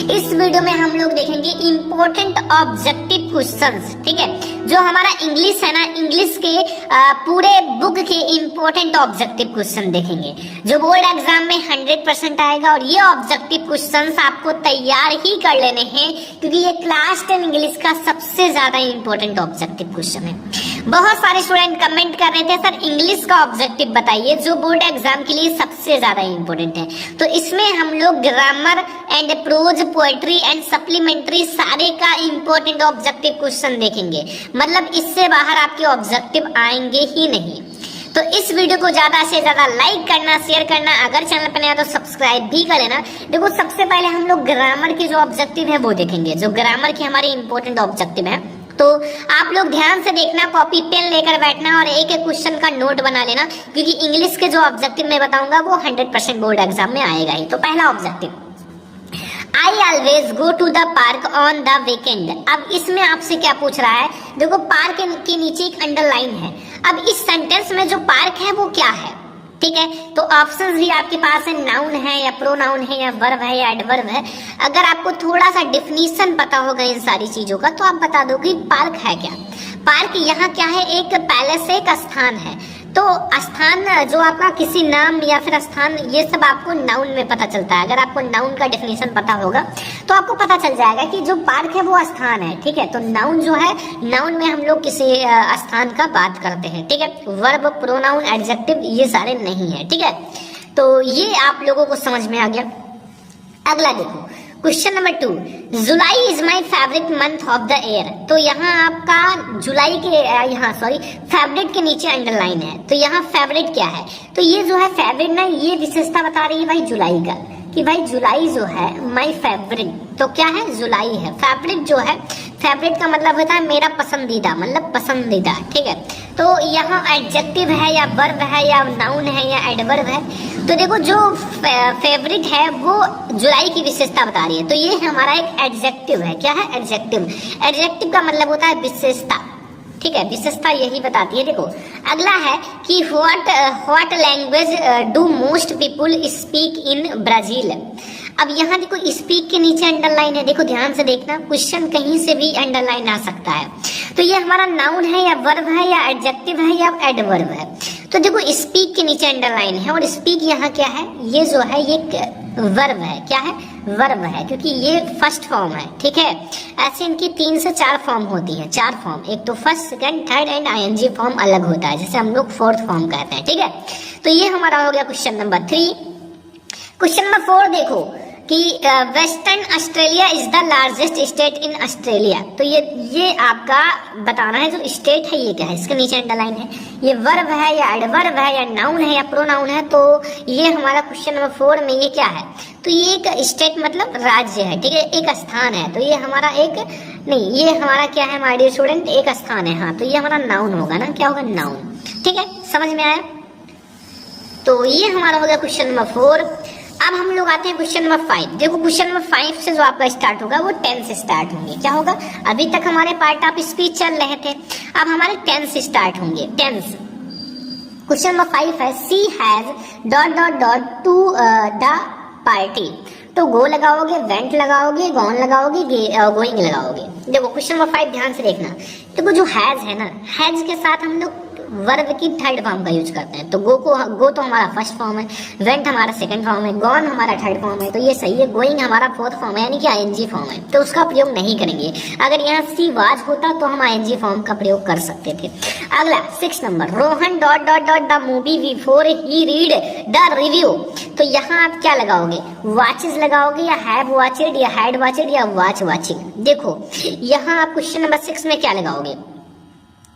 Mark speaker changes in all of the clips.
Speaker 1: इस वीडियो में हम लोग देखेंगे इम्पोर्टेंट ऑब्जेक्टिव क्वेश्चंस, ठीक है। जो हमारा इंग्लिश है ना, इंग्लिश के पूरे बुक के इम्पोर्टेंट ऑब्जेक्टिव क्वेश्चन देखेंगे जो बोर्ड एग्जाम में 100% आएगा। और ये ऑब्जेक्टिव क्वेश्चंस आपको तैयार ही कर लेने हैं क्योंकि ये क्लास 10 इंग्लिश का सबसे ज्यादा इम्पोर्टेंट ऑब्जेक्टिव क्वेश्चन है। बहुत सारे स्टूडेंट कमेंट कर रहे थे सर इंग्लिश का ऑब्जेक्टिव बताइए जो बोर्ड एग्जाम के लिए सबसे ज्यादा इम्पोर्टेंट है। तो इसमें हम लोग grammar and prose, poetry and supplementary सारे का इम्पोर्टेंट ऑब्जेक्टिव क्वेश्चन देखेंगे। मतलब इससे बाहर आपके ऑब्जेक्टिव आएंगे ही नहीं। तो इस वीडियो को ज्यादा से ज्यादा लाइक करना, शेयर करना, अगर चैनल पर नया तो सब्सक्राइब भी कर लेना। देखो सबसे पहले हम लोग ग्रामर के जो ऑब्जेक्टिव है वो देखेंगे, जो ग्रामर के हमारे इम्पोर्टेंट ऑब्जेक्टिव है। तो आप लोग ध्यान से देखना, कॉपी पेन लेकर बैठना और एक एक क्वेश्चन का नोट बना लेना क्योंकि इंग्लिश के जो ऑब्जेक्टिव मैं बताऊंगा वो 100% बोर्ड एग्जाम में आएगा ही। तो पहला objective, I always go to the park on the weekend। अब इसमें आपसे क्या पूछ रहा है, देखो पार्क के नीचे एक अंडरलाइन है। अब इस सेंटेंस में जो पार्क है वो क्या है, ठीक है। तो ऑप्शंस भी आपके पास है, नाउन है या प्रोनाउन है या वर्ब है या एडवर्ब है। अगर आपको थोड़ा सा डिफिनीशन पता होगा इन सारी चीजों का तो आप बता दो कि पार्क है क्या। पार्क यहाँ क्या है, एक पैलेस, एक स्थान है। तो स्थान जो आपका किसी नाम या फिर स्थान, ये सब आपको नाउन में पता चलता है। अगर आपको नाउन का डेफिनेशन पता होगा तो आपको पता चल जाएगा कि जो पार्क है वो स्थान है, ठीक है। तो नाउन जो है, नाउन में हम लोग किसी स्थान का बात करते हैं, ठीक है। वर्ब, प्रोनाउन, एडजेक्टिव ये सारे नहीं है, ठीक है। तो ये आप लोगों को समझ में आ गया। अगला देखो question number 2, July is my favourite month of the year. तो यहाँ आपका जुलाई के फेवरेट के नीचे अंडरलाइन है। तो यहाँ फेवरेट क्या है, तो ये जो है फेवरेट ना, ये विशेषता बता रही है भाई जुलाई का, कि भाई जुलाई जो है माई फेवरेट। तो क्या है, जुलाई है। फेवरेट जो है, फेवरेट का मतलब होता है मेरा पसंदीदा, मतलब पसंदीदा, ठीक है। तो यहाँ एडजेक्टिव है या वर्ब है या नाउन है या एडवर्ब है। तो देखो जो फेवरेट है वो जुलाई की विशेषता बता रही है। तो ये हमारा एक एडजेक्टिव है। क्या है, एडजेक्टिव। एडजेक्टिव का मतलब होता है विशेषता, ठीक है। विशेषता यही बताती है। देखो अगला है कि what language do most people speak in Brazil. अब यहाँ देखो स्पीक के नीचे अंडरलाइन है। देखो ध्यान से देखना, क्वेश्चन कहीं से भी अंडरलाइन आ सकता है। तो ये हमारा नाउन है या वर्ब है या एडजेक्टिव है या एडवर्ब है। तो देखो स्पीक के नीचे अंडरलाइन है और स्पीक यहाँ क्या है, ये जो है ये वर्ब है। क्या है, वर्ब है, क्योंकि ये फर्स्ट फॉर्म है, ठीक है। ऐसे इनकी 3 से 4 फॉर्म होती है, 4 फॉर्म। एक तो first, second, third and ING form अलग होता है, जैसे हम लोग 4th फॉर्म कहते हैं, ठीक है। तो ये हमारा हो गया क्वेश्चन नंबर 3। क्वेश्चन नंबर 4 देखो कि western Australia is the largest state in Australia. तो ये आपका बताना है जो स्टेट है ये क्या है, इसके नीचे अंडरलाइन है। ये वर्ब है या एडवर्ब है या नाउन है या प्रोनाउन है। तो ये हमारा क्वेश्चन नंबर 4 में ये क्या है, तो ये एक स्टेट मतलब राज्य है, ठीक है, एक स्थान है। तो ये हमारा एक नहीं, ये हमारा क्या है माय डियर स्टूडेंट, एक स्थान है। हाँ, तो ये हमारा नाउन होगा ना, क्या होगा, नाउन, ठीक है। समझ में आया। तो ये हमारा हो गया क्वेश्चन नंबर 4। अब हम लोग आते हैं क्वेश्चन नंबर 5। देखो क्वेश्चन नंबर 5 से जो आपका स्टार्ट होगा वो टेंस से स्टार्ट होंगे। क्या होगा, अभी तक हमारे पार्ट ऑफ स्पीच चल रहे थे, अब हमारे टेंस से स्टार्ट होंगे। टेंस क्वेश्चन नंबर 5 है, सी हैज ... टू द पार्टी। तो गो लगाओगे, वेंट लगाओगे, गॉन लगाओगे, गोइंग लगाओगे। देखो क्वेश्चन नंबर 5 ध्यान से देखना। देखो जो हैज है ना, हैज के साथ हम लोग वर्ब की थर्ड फॉर्म का यूज करते हैं। तो गो तो हमारा फर्स्ट फॉर्म है, वेंट हमारा सेकंड फॉर्म है, गॉन हमारा थर्ड फॉर्म है। तो ये सही है। गोइंग हमारा 4th फॉर्म है, यानी कि आईएनजी फॉर्म है, तो उसका प्रयोग नहीं करेंगे। अगर यहाँ सी वाज होता तो हम आईएनजी फॉर्म का प्रयोग कर सकते थे। अगला 6 number, Rohan ... the movie before he read the review. तो यहाँ आप क्या लगाओगे, वॉचेस लगाओगे या हैव वॉचेड या हैड वॉचेड या वॉच वॉचिंग। देखो यहाँ आप क्वेश्चन नंबर 6 में क्या लगाओगे,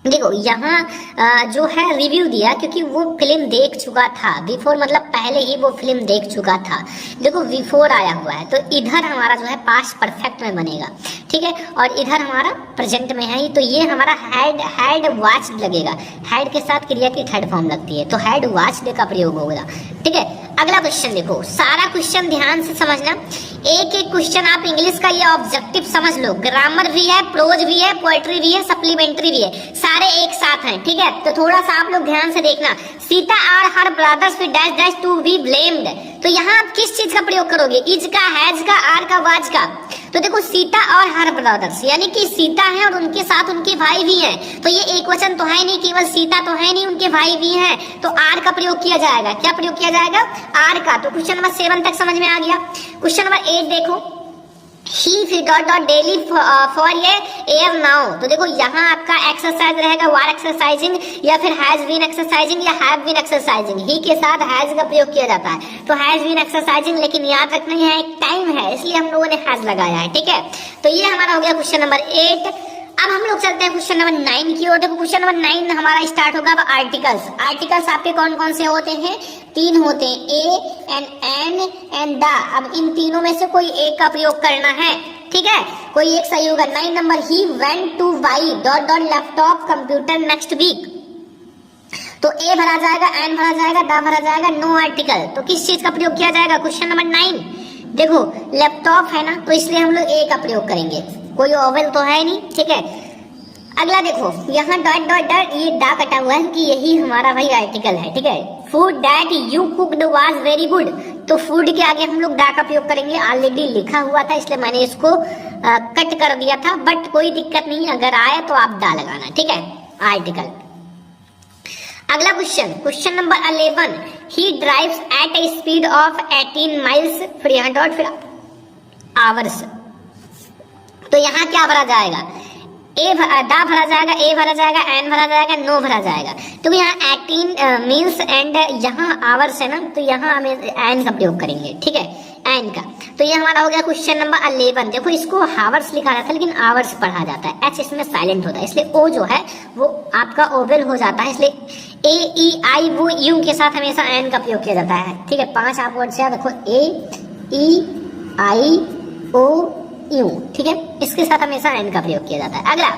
Speaker 1: देखो यहाँ जो है रिव्यू दिया क्योंकि वो फिल्म देख चुका था। बिफोर मतलब पहले ही वो फिल्म देख चुका था। देखो बिफोर आया हुआ है तो इधर हमारा जो है पास्ट परफेक्ट में बनेगा, ठीक है। और इधर हमारा प्रेजेंट में है, तो ये हमारा हैड वॉच्ड लगेगा। हैड के साथ क्रिया की थर्ड फॉर्म लगती है, तो हैड वॉच्ड का प्रयोग होगा, ठीक है। अगला क्वेश्चन देखो, सारा क्वेश्चन ध्यान से समझना। एक एक क्वेश्चन आप इंग्लिश का ये ऑब्जेक्टिव समझ लो। ग्रामर भी है, प्रोज भी है, पोएट्री भी है, सप्लीमेंट्री भी है, सारे एक साथ हैं, ठीक है। तो थोड़ा सा आप लोग ध्यान से देखना। सीता और her brothers with dash dash to be blamed. तो यहाँ आप किस चीज का प्रयोग करोगे, इज का, हैज का, आर का, वाज का। तो देखो सीता और हर ब्रदर्स, यानी कि सीता है और उनके साथ उनके भाई भी हैं, तो ये एक वचन तो है नहीं, केवल सीता तो है नहीं, उनके भाई भी हैं, तो आर का प्रयोग किया जाएगा। क्या प्रयोग किया जाएगा, आर का। तो क्वेश्चन नंबर 7 तक समझ में आ गया। क्वेश्चन नंबर 8 देखो, ही फिर डॉट डॉट डेली फॉर ये एयर नाउ। तो देखो यहाँ आपका एक्सरसाइज रहेगा, वार एक्सरसाइजिंग या फिर हैज बीन एक्सरसाइजिंग या हैव बीन एक्सरसाइजिंग। ही के साथ हैज का प्रयोग किया जाता है, तो हैज बीन एक्सरसाइजिंग, लेकिन याद रखना है एक टाइम है, इसलिए हम लोगों ने हैज लगाया है, ठीक है। तो ये हमारा हो गया क्वेश्चन नंबर 8। अब हम लोग चलते हैं क्वेश्चन नंबर 9 की ओर। देखो क्वेश्चन नंबर 9 हमारा स्टार्ट होगा अब आर्टिकल्स। आर्टिकल्स आपके कौन कौन से होते हैं, 3 होते हैं, ए एन एंड द। अब इन तीनों में से कोई एक का प्रयोग करना है, ठीक है, कोई एक सही होगा। 9 number, he went to buy dot dot laptop computer next week. तो ए भरा जाएगा, एन भरा जाएगा, द भरा जाएगा, नो आर्टिकल। तो किस चीज का प्रयोग किया जाएगा, क्वेश्चन नंबर 9। देखो लैपटॉप है ना, तो इसलिए हम लोग ए का प्रयोग करेंगे, कोई ओवल तो है नहीं, ठीक है। अगला देखो यहाँ डॉट डॉट डॉट, ये दा कटा हुआ है कि यही हमारा भाई आर्टिकल है, ठीक है। Food that you cooked was very good. तो फूड के आगे हम लोग दा का प्रयोग करेंगे, ऑलरेडी लिखा हुआ था इसलिए मैंने इसको कट कर दिया था, बट कोई दिक्कत नहीं, अगर आए तो आप दा लगाना, ठीक है, आर्टिकल। अगला question, question number 11, he drives at a speed of 18 miles फिर आवर्स। तो यहाँ क्या भरा जाएगा, ए दा भरा जाएगा, ए भरा जाएगा, एन भरा जाएगा, नो भरा जाएगा। तो यहाँ 18 मील्स एंड यहाँ आवर्स है ना, तो यहाँ हमें एन का प्रयोग करेंगे, ठीक है, एन का। तो ये हमारा हो गया क्वेश्चन नंबर 11। देखो इसको हावर्स लिखा रहता है लेकिन आवर्स पढ़ा जाता है, एच इसमें साइलेंट होता है, इसलिए ओ जो है वो आपका ओवेल हो जाता है, इसलिए ए ई आई वो यू के साथ हमेशा एन का प्रयोग किया जाता है, ठीक है। 5 आप वर्ड से देखो, ए ई आई ओ यू, ठीक है, इसके साथ हमेशा एन का प्रयोग किया जाता है। अगला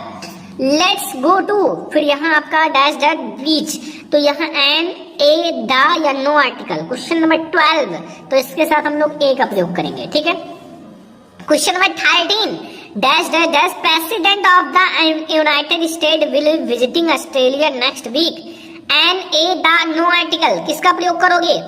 Speaker 1: लेट्स गो टू, फिर यहाँ आपका डैश डैश बीच। तो यहाँ एन, ए, दा या नो आर्टिकल। क्वेश्चन नंबर 12, तो इसके साथ हम लोग ए का प्रयोग करेंगे, ठीक है। Question number 13, dash dash dash president of the United State will be visiting Australia next week. An, a, the, no article, किसका प्रयोग करोगे,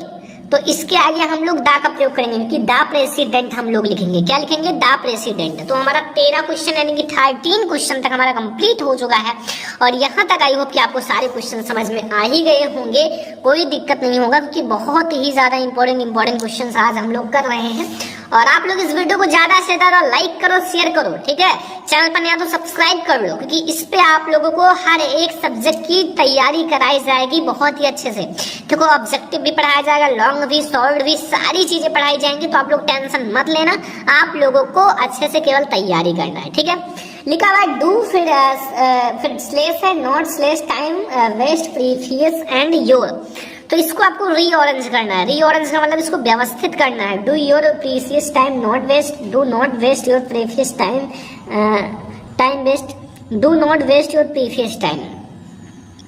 Speaker 1: तो इसके आगे हम लोग दा का प्रयोग करेंगे, क्योंकि दा प्रेसिडेंट हम लोग लिखेंगे, क्या लिखेंगे, दा प्रेसिडेंट। तो हमारा 13 क्वेश्चन यानी कि 13 क्वेश्चन तक हमारा कंप्लीट हो चुका है, और यहाँ तक आई होप कि आपको सारे क्वेश्चन समझ में आ ही गए होंगे, कोई दिक्कत नहीं होगा, क्योंकि बहुत ही ज्यादा इंपॉर्टेंट क्वेश्चन आज हम लोग कर रहे हैं। और आप लोग इस वीडियो को ज्यादा से ज्यादा लाइक करो, शेयर करो, ठीक है। चैनल पर नया तो सब्सक्राइब कर लो, क्योंकि इस पे आप लोगों को हर एक सब्जेक्ट की तैयारी कराई जाएगी बहुत ही अच्छे से। देखो ऑब्जेक्टिव भी पढ़ाया जाएगा, लॉन्ग भी, शॉर्ट भी, सारी चीजें पढ़ाई जाएंगी, तो आप लोग टेंशन मत लेना, आप लोगों को अच्छे से केवल तैयारी करना है, ठीक है। लिखा हुआ डू, फिर स्लेस है, नॉट स्लेस, time waste, previous and your. तो इसको आपको रीऑरेंज करना है, रीऑरेंज का मतलब इसको व्यवस्थित करना है। Do your previous time not waste, do not waste your previous time, time waste, do not waste your previous time.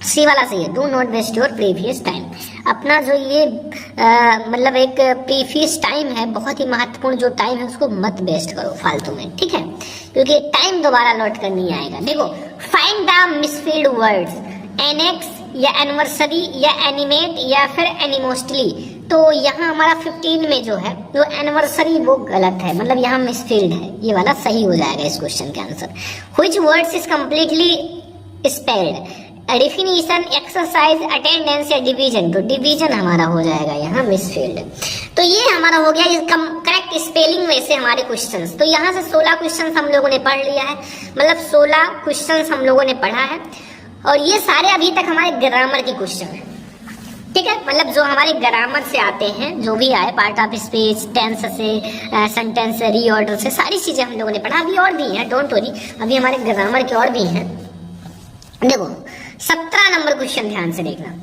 Speaker 1: C वाला सही है, do not waste your previous time. अपना जो ये मतलब एक प्रीवियस टाइम है, बहुत ही महत्वपूर्ण जो टाइम है, उसको मत वेस्ट करो फालतू में, ठीक है, क्योंकि टाइम दोबारा लौट कर नहीं आएगा। देखो find the misfield words, annex या एनिवर्सरी या एनिमेट या फिर एनिमोस्टली। तो यहाँ हमारा 15 में जो है जो एनिवर्सरी वो गलत है, मतलब यहाँ मिसफिल्ड है, ये वाला सही हो जाएगा इस क्वेश्चन के answer. Which words is completely spelled, definition, exercise, attendance या डिवीजन। तो डिवीजन हमारा हो जाएगा यहाँ मिसफिल्ड। तो ये हमारा हो गया करेक्ट स्पेलिंग में से हमारे क्वेश्चंस। तो यहाँ से 16 क्वेश्चंस हम लोगों ने पढ़ लिया है, मतलब 16 क्वेश्चंस हम लोगों ने पढ़ा है, और ये सारे अभी तक हमारे ग्रामर के क्वेश्चन है, ठीक है, मतलब जो हमारे ग्रामर से आते हैं, जो भी आए, पार्ट ऑफ स्पीच, टेंस से, सेंटेंस से, रीऑर्डर से, सारी चीजें हम लोगों ने पढ़ा। अभी और भी हैं, डोंट वरी, अभी हमारे ग्रामर के और भी हैं। देखो 17 नंबर क्वेश्चन ध्यान से देखना,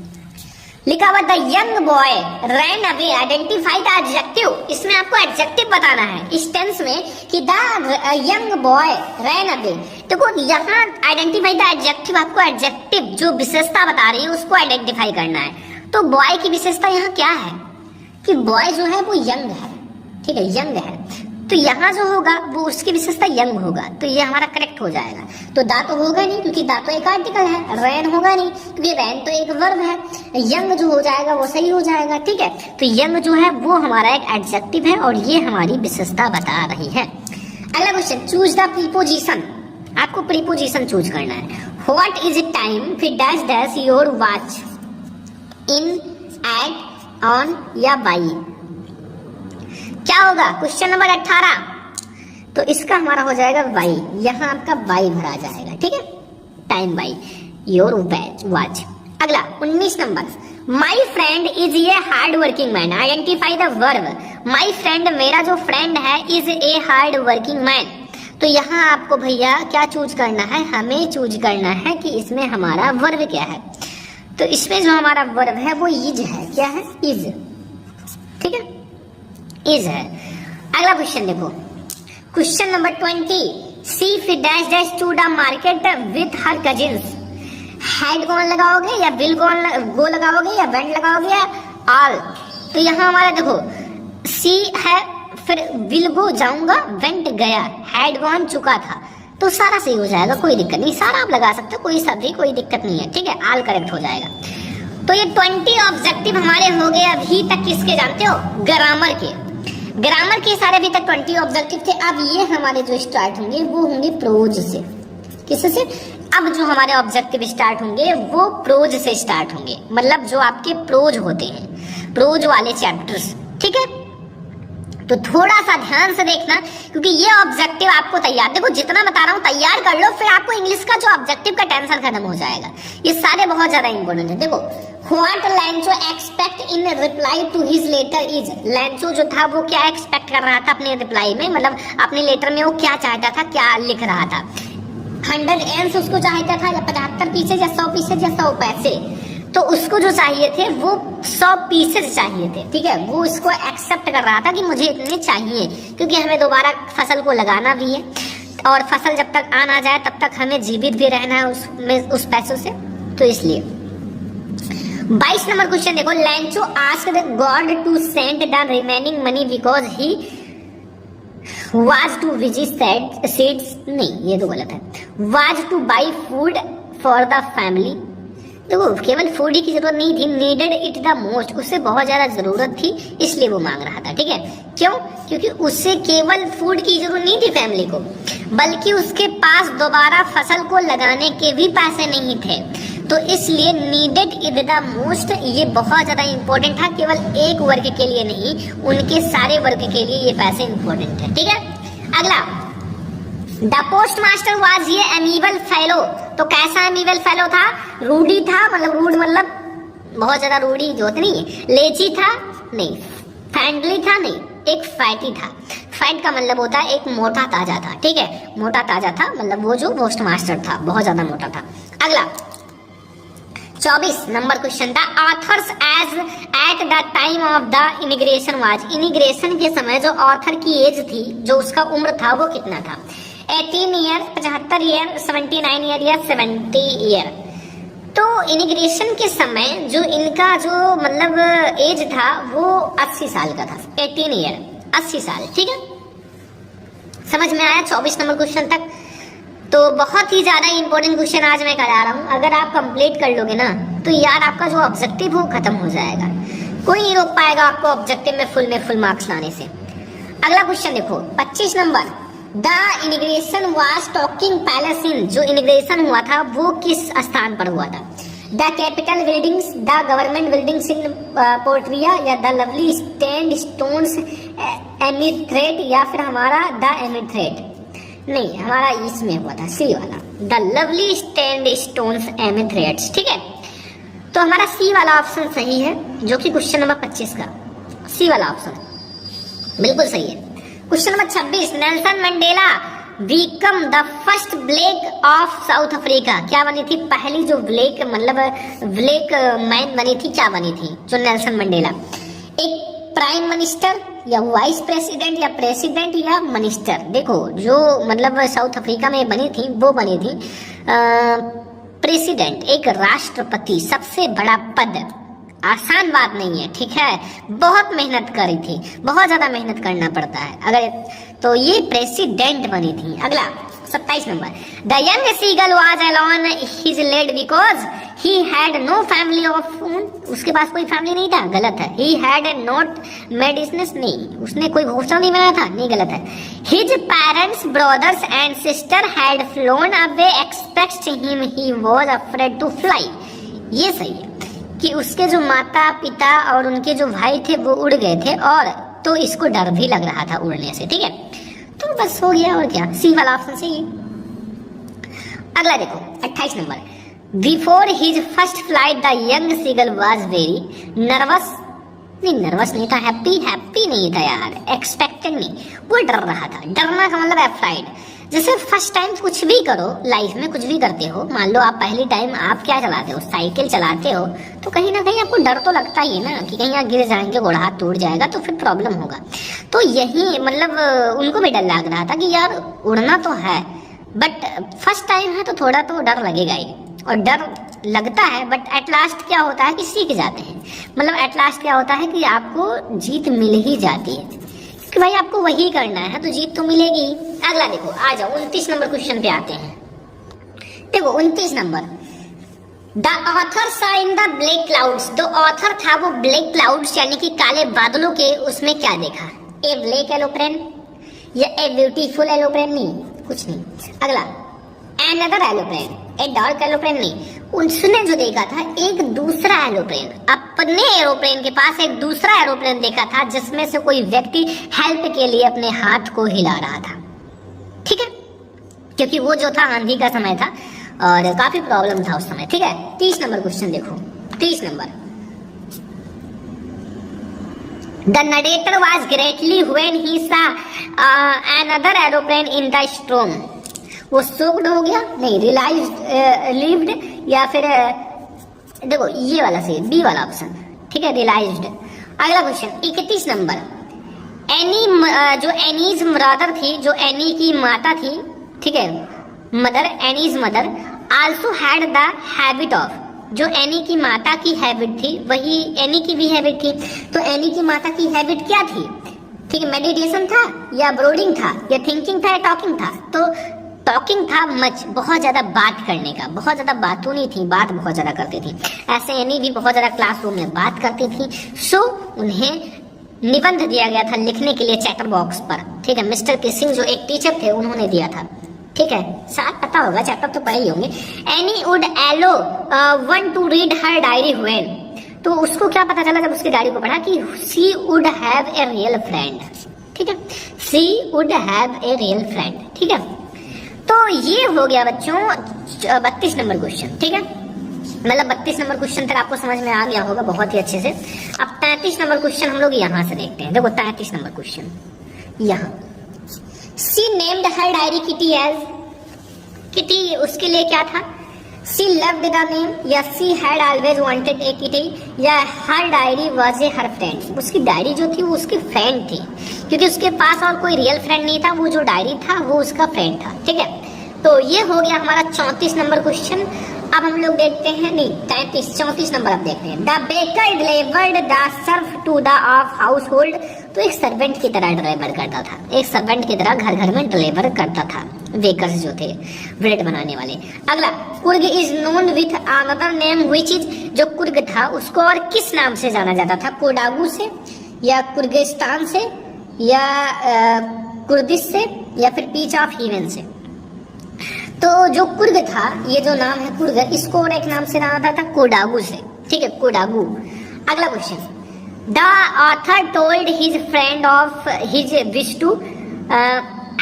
Speaker 1: लिखा हुआ the young boy ran away, identify the adjective. इसमें आपको एडजेक्टिव बताना है इस टेंस में कि the young boy ran away. देखो यहाँ आइडेंटिफाई द एडजेक्टिव, आपको एडजेक्टिव जो विशेषता बता रही है उसको आइडेंटिफाई करना है। तो बॉय की विशेषता यहाँ क्या है कि बॉय जो है वो यंग है, ठीक है, यंग है। तो यहाँ जो होगा वो उसकी विशेषता यंग होगा, तो ये हमारा करेक्ट हो जाएगा। तो दा तो होगा नहीं क्योंकि दा तो एक आर्टिकल है, रैन होगा नहीं क्योंकि रैन तो एक वर्ब है, यंग जो हो जाएगा वो सही हो जाएगा, ठीक है। तो यंग जो है वो हमारा एक एडजेक्टिव है और ये हमारी विशेषता बता रही है। अगला क्वेश्चन, चूज द प्रीपोजिशन, आपको प्रीपोजिशन चूज करना है। व्हाट इज इट टाइम फिर dash dash your watch, in, at, on या बाई। क्या होगा क्वेश्चन नंबर 18, तो इसका हमारा हो जाएगा वाई, यहाँ आपका वाई भरा जाएगा, ठीक है, टाइम वाई, योर वॉच। अगला 19 number, my friend is a hard working man, identify the verb. My friend, मेरा जो फ्रेंड है, is a hard working man. तो यहाँ आपको भैया क्या चूज करना है, हमें चूज करना है कि इसमें हमारा वर्ब क्या है। तो इसमें जो हमारा वर्ब है वो इज है, क्या है, इज, ठीक है, इज है। अगला क्वेश्चन देखो, क्वेश्चन नंबर 20, सी फिर dash dash to the market with her cousins. Had कौन लगाओगे या विल कौन गो लगाओगे या वेंट लगाओगे या ऑल। तो यहाँ हमारा देखो सी है, फिर विल गो जाऊंगा, वेंट गया, हैड गॉन चुका था, तो सारा सही हो जाएगा, कोई दिक्कत नहीं, सारा आप लगा सकते हो, कोई सा भी कोई दिक्कत नहीं है, ठीक है, ऑल करेक्ट हो जाएगा। तो ये 20 ऑब्जेक्टिव हमारे हो गए अभी तक, किसके जानते हो, ग्रामर के। ग्रामर के सारे अभी तक 20 ऑब्जेक्टिव थे। अब ये हमारे जो स्टार्ट होंगे वो होंगे प्रोज से, किससे, अब जो हमारे ऑब्जेक्टिव स्टार्ट होंगे वो प्रोज से स्टार्ट होंगे, मतलब जो आपके प्रोज होते हैं, प्रोज वाले चैप्टर्स, ठीक है। तो थोड़ा सा ध्यान से देखना क्योंकि ये ऑब्जेक्टिव आपको तैयार, देखो जितना बता रहा हूँ तैयार कर लो, फिर आपको इंग्लिश का जो ऑब्जेक्टिव का टेंशन खत्म हो जाएगा। ये सारे बहुत ज्यादा इंपॉर्टेंट है। देखो, what Lencho expect in reply to his letter is. Lencho जो था वो क्या एक्सपेक्ट कर रहा था अपने रिप्लाई में, मतलब अपने लेटर में वो क्या चाहता था, क्या लिख रहा था। 100 एंस उसको चाहता था, या 75 पीसेज या 100 पीसेज या 100 पैसे, तो उसको जो चाहिए थे वो 100 पीसेज चाहिए थे, ठीक है। वो इसको एक्सेप्ट कर रहा था कि मुझे इतने चाहिए, क्योंकि हमें दोबारा फसल को लगाना भी है और फसल जब तक आ ना जाए तब तक हमें जीवित भी रहना है उसमें, उस पैसों से, तो इसलिए। 22 नंबर क्वेश्चन देखो, Lencho asked God to send the remaining money because he was to visit seeds, नहीं ये तो गलत है, was to buy food for the family. देखो केवल फूड ही की जरूरत नहीं थी, नीडेड इट द मोस्ट, उससे बहुत ज्यादा जरूरत थी इसलिए वो मांग रहा था, ठीक है। क्यों, क्योंकि उससे केवल फूड की जरूरत नहीं थी फैमिली को, बल्कि उसके पास दोबारा फसल को लगाने के भी पैसे नहीं थे, तो इसलिए नीडेड इट द मोस्ट ये बहुत ज्यादा इंपॉर्टेंट था, केवल एक वर्ग के लिए नहीं, उनके सारे वर्ग के लिए ये पैसे इंपॉर्टेंट है, ठीक है। अगला, द पोस्ट मास्टर वाज ये एमीबल फेलो, तो कैसा एमीबल फेलो था, रूडी था, मतलब रूड मतलब बहुत ज्यादा रूडी जो होती नहीं, लेजी था नहीं, फ्रेंडली था नहीं, एक फैटी था। फैट का मतलब होता है एक मोटा ताजा था, ठीक है, मोटा ताजा था, मतलब वो जो पोस्ट मास्टर था बहुत ज्यादा मोटा था। अगला 24 number question, the author's age at the time of the immigration was. Immigration के समय जो ऑथर की एज थी, जो उसका उम्र था वो कितना था, 18 ईयर, 75 ईयर, 79 ईयर या 70 ईयर। तो इमिग्रेशन के समय जो इनका जो मतलब एज था वो 80 साल का था, 18 ईयर 80 साल, ठीक है, समझ में आया 24 नंबर क्वेश्चन तक। तो बहुत ही ज्यादा इंपॉर्टेंट क्वेश्चन आज मैं करा रहा हूँ, अगर आप कंप्लीट कर लोगे ना तो यार आपका जो ऑब्जेक्टिव हो खत्म हो जाएगा, कोई नहीं रोक पाएगा आपको ऑब्जेक्टिव में फुल मार्क्स लाने से। अगला क्वेश्चन देखो 25 number, the immigration was talking palace in, जो इमिग्रेशन हुआ था वो किस स्थान पर हुआ था, the capital buildings, the government buildings in Pretoria या the lovely stand stones amphitheatre या फिर हमारा द एमिथ्रेट, नहीं हमारा इसमें हुआ था सी वाला, द लवली स्टैंड स्टोन्स एमिथ्रेट्स, ठीक है। तो हमारा सी वाला ऑप्शन सही है, जो कि क्वेश्चन नंबर 25 का सी वाला ऑप्शन बिल्कुल सही है। Question number 26, Nelson Mandela become the first black of South Africa, क्या बनी थी पहली जो ब्लैक मतलब ब्लैक मैन बनी थी, क्या बनी थी जो नेल्सन मंडेला, एक प्राइम मिनिस्टर या वाइस प्रेसिडेंट या प्रेसिडेंट या मिनिस्टर। देखो जो मतलब साउथ अफ्रीका में बनी थी वो बनी थी प्रेसिडेंट, एक राष्ट्रपति, सबसे बड़ा पद आसान बात नहीं है, ठीक है, बहुत मेहनत करी थी, बहुत ज्यादा मेहनत करना पड़ता है अगर, तो ये प्रेसिडेंट बनी थी। अगला 27 number, the young seagull was alone his ledge because he had no family of own, उसके पास कोई फैमिली नहीं था, गलत है। ही हैड नॉट मेडिसिन, नहीं, उसने कोई घोंसला नहीं बनाया था, नहीं, गलत है। His parents brothers and sister had flown away expect him he was afraid to fly, ये सही है कि उसके जो माता पिता और उनके जो भाई थे वो उड़ गए थे, और तो इसको डर भी लग रहा था उड़ने से, ठीक है, तो बस हो गया, और क्या, सी वाला ऑप्शन सही है। अगला देखो 28 number, before his first flight the young seagull was very nervous, नहीं नर्वस नहीं था, हैप्पी नहीं था यार, एक्सपेक्टेड नहीं, वो डर रहा था। डरना का मतलब है फ्लाइट, जैसे फर्स्ट टाइम कुछ भी करो लाइफ में, कुछ भी करते हो, मान लो आप पहली टाइम आप क्या चलाते हो, साइकिल चलाते हो, तो कहीं ना कहीं आपको डर तो लगता ही है ना कि कहीं आप गिर जाएंगे, घोड़ा हाथ टूट जाएगा तो फिर प्रॉब्लम होगा। तो यही मतलब उनको भी डर लग रहा था कि यार उड़ना तो है, बट फर्स्ट टाइम है तो थोड़ा तो डर लगेगा ही, और डर लगता है, बट एट लास्ट क्या होता है कि सीख जाते हैं, मतलब एट लास्ट क्या होता है कि आपको जीत मिल ही जाती है कि भाई आपको वही करना है तो जीत तो मिलेगी। अगला देखो, आ जाओ 29 नंबर क्वेश्चन पे आते हैं। देखो 29 नंबर, द ऑथर सा इन द ब्लैक क्लाउड्स, जो ऑथर था वो ब्लैक क्लाउड्स यानी कि काले बादलों के उसमें क्या देखा, ए ब्लैक एरोप्लेन या ए ब्यूटीफुल एरोप्लेन, नहीं, कुछ नहीं। अगला another aeroplane, a dark aeroplane, नहीं, उसने जो देखा था एक दूसरा एरोप्लेन, अपने एरोप्लेन के पास एक दूसरा एरोप्लेन देखा था जिसमें से कोई व्यक्ति हेल्प के लिए अपने हाथ को हिला रहा था, ठीक है, क्योंकि वो जो था आंधी का समय था और काफी प्रॉब्लम था उस समय, ठीक है। 30 नंबर क्वेश्चन देखो, 30 number, the narrator was greatly when he saw another aeroplane in the storm, वो शॉक्ड हो गया, नहीं, रिलाइज्ड या फिर देखो ये वाला सही, बी वाला ऑप्शन, ठीक है, रिलाइज्ड। अगला क्वेश्चन 31 नंबर, एनी, जो एनीज मदर थी, जो एनी की माता थी, ठीक है, mother, Annie's mother also had the habit of, जो एनी की माता की हैबिट थी वही एनी की भी हैबिट थी, तो एनी की माता की हैबिट क्या थी, ठीक है, मेडिटेशन था या ब्रोडिंग था या थिंकिंग था या टॉकिंग था, तो टॉकिंग था, मच, बहुत ज्यादा बात करने का, बहुत ज्यादा बातों नहीं थी, बात बहुत ज्यादा करती थी, ऐसे एनी भी बहुत ज्यादा क्लासरूम में बात करती थी, सो उन्हें निबंध दिया गया था लिखने के लिए चैटर बॉक्स पर, ठीक है, मिस्टर किसिंग जो एक टीचर थे उन्होंने दिया था, ठीक है, शायद पता होगा, चैप्टर तो पढ़े ही होंगे। Annie would allow one to read her diary when, तो उसको क्या पता चला जब उसकी डायरी को पढ़ा कि she would have a real friend, ठीक है, she would have a real friend, ठीक है। तो ये हो गया बच्चों 32 नंबर क्वेश्चन, ठीक है, मतलब 32 नंबर क्वेश्चन तक आपको समझ में आ गया होगा बहुत ही अच्छे से। अब 33 नंबर क्वेश्चन हम लोग यहाँ से देखते हैं। देखो 33 नंबर क्वेश्चन, यहाँ she named her diary Kitty as, Kitty उसके लिए क्या था, सी लव्ड द नेम, या she had always wanted a kitty, या her diary was a her friend, उसकी डायरी जो थी वो उसकी फ्रेंड थी, क्योंकि उसके पास और कोई रियल फ्रेंड नहीं था, वो जो डायरी था वो उसका फ्रेंड था, ठीक है। तो ये हो गया हमारा 34 नंबर क्वेश्चन। अब हम लोग देखते हैं, नहीं 34 नंबर अब देखते हैं। The baker delivered the surf to the off household, तो एक सर्वेंट की तरह डिलीवर करता था, एक सर्वेंट की तरह घर घर में डिलीवर करता था, बेकर्स जो थे ब्रेड बनाने वाले। अगला Coorg is known with another name which is, जो कुर्ग था उसको और किस नाम से जाना जाता था, कोडागू से या कुर्गिस्तान से या कुर्दिश से या फिर पीच ऑफ हीवन से। तो जो कुर्ग था, ये जो नाम है कुर्ग, इसको और एक नाम से जाना था कोडागू से, ठीक है, कोडागू। अगला question, the author told his friend of his wish to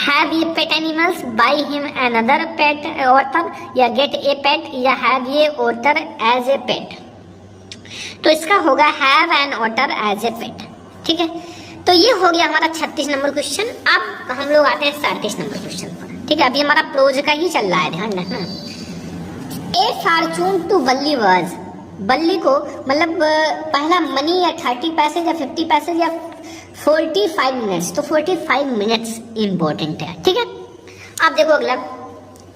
Speaker 1: have ये pet animals, by him another pet author, या गेट ए पेट, या हैव ये ऑथर एज ए पेट। तो इसका होगा have an author as a pet, ठीक है। तो ये हो गया हमारा 36 नंबर क्वेश्चन। अब हम लोग आते हैं 37 नंबर क्वेश्चन पर, ठीक है। अभी हमारा प्रोज का ही चल रहा है, ध्यान रखना। ए फॉर्चून टू बल्ली वाज, बल्ली को मतलब पहला मनी या 30 पैसे या 50 पैसे या 45 मिनट्स, तो 45 मिनट्स इंपॉर्टेंट है, ठीक है। अब देखो अगला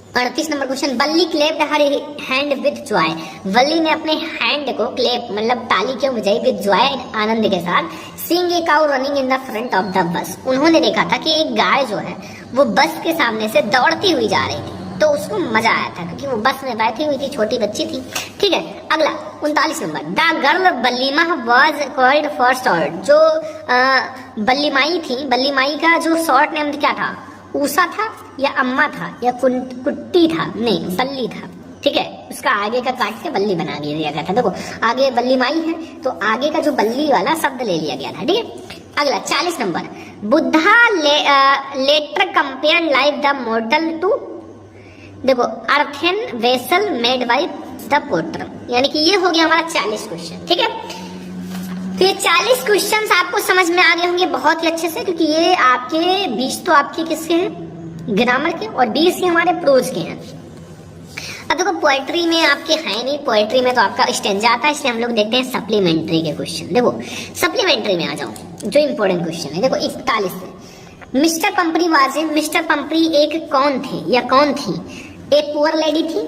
Speaker 1: 38 नंबर क्वेश्चन, बल्ली क्लेप्ड हर हैंड विद जॉय। बल्ली ने अपने हैंड को क्लेप मतलब ताली क्यों बजाई विद जॉय, आनंद के साथ। Seeing a cow running in the front of the bus, उन्होंने देखा था कि एक गाय जो है वो बस के सामने से दौड़ती हुई जा रही थी, तो उसको मजा आया था क्योंकि वो बस में बैठी हुई थी, छोटी बच्ची थी। ठीक है, अगला 39 नंबर, the girl Ballima was called for short. जो बल्लीमाई थी, बल्लीमाई का जो शॉर्ट नेम क्या था, ऊषा था या अम्मा था या कुट्टी था, नहीं बल्ली था। ठीक है, उसका आगे का काट के बल्ली बना दिया गया था। देखो आगे बल्लीमाई है तो आगे का जो बल्ली वाला शब्द ले लिया गया था। ठीक है, अगला 40 नंबर, Buddha later compare life the model to, देखो earthen vessel made by the potter, यानी कि ये हो गया हमारा 40 क्वेश्चन। ठीक है, तो ये 40 क्वेश्चंस आपको समझ में आ गए होंगे बहुत ही अच्छे से, क्योंकि ये आपके 20 तो आपके किसके हैं, ग्रामर के, और 20 ये हमारे प्रोज के हैं। अब देखो पोएट्री में आपके है नहीं, पोएट्री में तो आपका स्टेंजा आता है, इसलिए हम लोग देखते हैं सप्लीमेंट्री के क्वेश्चन। देखो सप्लीमेंट्री में आ जाओ, जो इंपॉर्टेंट क्वेश्चन है। देखो 41 से, मिस्टर पंपरी वाज, मिस्टर पंपरी एक कौन थे या कौन थी, एक पुअर लेडी थी,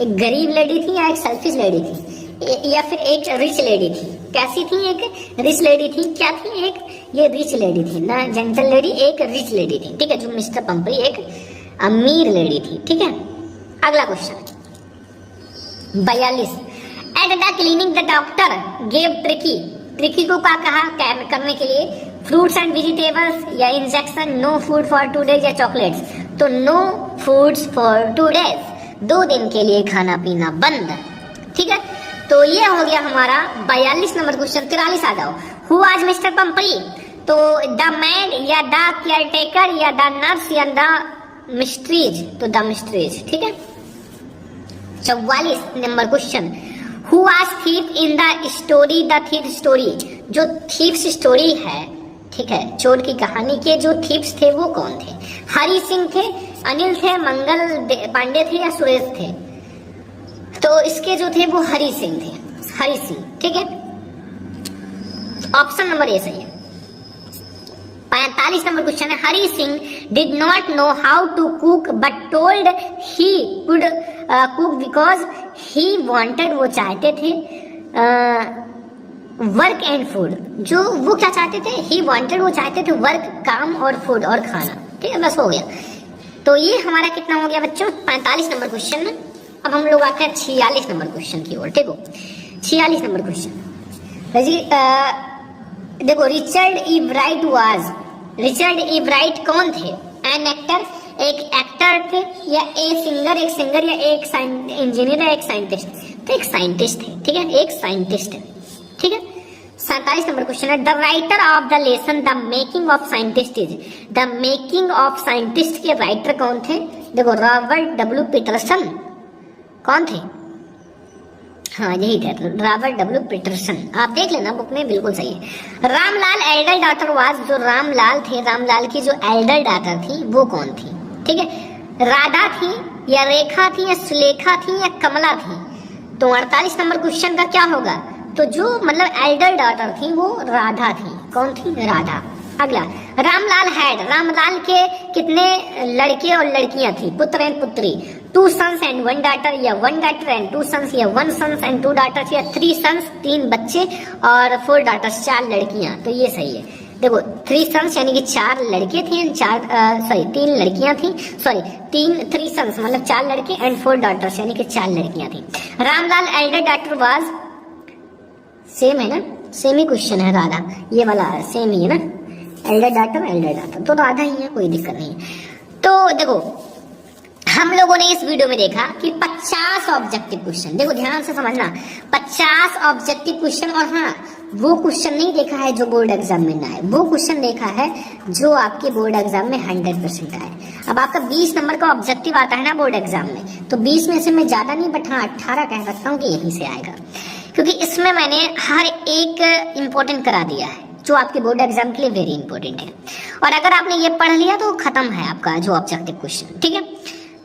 Speaker 1: एक गरीब लेडी थी या एक सेल्फिश लेडी थी, या फिर एक रिच लेडी थी। कैसी थी, एक रिच लेडी थी। क्या थी, एक ये रिच लेडी थी ना, जेंटल लेडी, एक रिच लेडी थी। ठीक है, जो मिस्टर पंपरी एक अमीर लेडी थी। ठीक है, अगला question 42, at the cleaning the doctor gave tricky, tricky को क्या कहा करने के लिए, फ्रूट्स एंड वेजिटेबल्स या injection, no food for 2 days या चॉकलेट्स, तो नो फूड्स फॉर 2 days, 2 दिन के लिए खाना पीना बंद। ठीक है, तो ये हो गया हमारा 42 नंबर क्वेश्चन। 43 आ जाओ, हु वाज मिस्टर पंपरी, तो द मैड या द केयरटेकर या द नर्स या द मिस्ट्रीज, तो द मिस्ट्रीज। ठीक है, 44 number question, who was thief in the story, the thief story, जो थीफ्स स्टोरी है, ठीक है, चोर की कहानी के जो थीफ्स थे वो कौन थे, हरि सिंह थे, अनिल थे, मंगल पांडे थे या सुरेश थे, तो इसके जो थे वो हरि सिंह थे, हरि सिंह। ठीक है, ऑप्शन नंबर ए सही है। 45 नंबर क्वेश्चन है, Hari Singh did not know how to cook but told he could cook because he wanted, वो चाहते थे वर्क एंड फूड, जो वो क्या चाहते थे, ही वांटेड, वो चाहते थे वर्क, काम, और फूड, और खाना। ठीक है, बस हो गया। तो ये हमारा कितना हो गया बच्चों, 45 नंबर क्वेश्चन में। अब हम लोग आते हैं 46 नंबर क्वेश्चन की ओर। देखो 46 नंबर क्वेश्चन, देखो Richard E bright was, Richard E bright कौन थे, एन एक्टर, एक एक्टर थे, या एक सिंगर या एक इंजीनियर या एक साइंटिस्ट, तो एक साइंटिस्ट थे। ठीक है, एक साइंटिस्ट है। ठीक है, 47 नंबर क्वेश्चन है, the writer of the lesson the making of scientist is, the making of scientist के राइटर कौन थे, देखो रॉबर्ट डब्ल्यू पीटरसन, कौन थे, हाँ यही थे, रॉबर्ट डब्ल्यू पीटरसन, आप देख लेना बुक में, बिल्कुल सही है। रामलाल एल्डर डॉटर वाज, जो रामलाल थे, रामलाल की जो एल्डर डॉटर थी वो कौन थी। ठीक है, राधा थी या रेखा थी या सुलेखा थी या कमला थी, तो 48 नंबर क्वेश्चन का क्या होगा, तो जो मतलब एल्डर डॉटर थी वो राधा थी, कौन थी, राधा। अगला, रामलाल हैड, रामलाल के कितने लड़के और लड़कियां थी, पुत्र एंड पुत्री, 2 sons and 1 daughter या 1 daughter and 2 sons या 1 sons and 2 daughters या 3 sons 3 बच्चे और 4 daughters 4 लड़कियां, तो ये सही है। देखो 3 sons यानी कि 4 लड़के थे, 3 लड़कियां थी, 3 sons मतलब 4 लड़के एंड 4 daughters यानी कि 4 लड़कियां थी। Ramlal Elder daughter was, same है ना, सेम ही क्वेश्चन है, राधा ये वाला सेम ही है ना, एल्डर डॉटर तो राधा ही है, कोई दिक्कत नहीं। तो देखो हम लोगों ने इस वीडियो में देखा कि 50 ऑब्जेक्टिव क्वेश्चन, देखो ध्यान से समझना, 50 ऑब्जेक्टिव क्वेश्चन, और हाँ वो क्वेश्चन नहीं देखा है जो बोर्ड एग्जाम में ना आए, वो क्वेश्चन देखा है जो आपके बोर्ड एग्जाम में 100% आए। अब आपका 20 नंबर का ऑब्जेक्टिव आता है ना बोर्ड एग्जाम में, तो 20 में से मैं ज्यादा नहीं बट हाँ 18 कह सकता हूँ कि यहीं से आएगा, क्योंकि इसमें मैंने हर एक इंपॉर्टेंट करा दिया है जो आपके बोर्ड एग्जाम के लिए वेरी इंपॉर्टेंट है। और अगर आपने ये पढ़ लिया तो खत्म है आपका जो ऑब्जेक्टिव क्वेश्चन। ठीक है,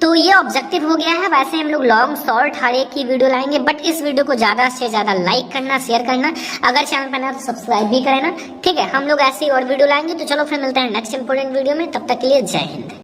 Speaker 1: तो ये ऑब्जेक्टिव हो गया है। वैसे हम लोग लॉन्ग शॉर्ट हर एक की वीडियो लाएंगे, बट इस वीडियो को ज्यादा से ज्यादा लाइक करना, शेयर करना, अगर चैनल पर ना तो सब्सक्राइब भी करना। ठीक है, हम लोग ऐसे ही और वीडियो लाएंगे। तो चलो फिर मिलते हैं नेक्स्ट इंपॉर्टेंट वीडियो में, तब तक के लिए जय हिंद।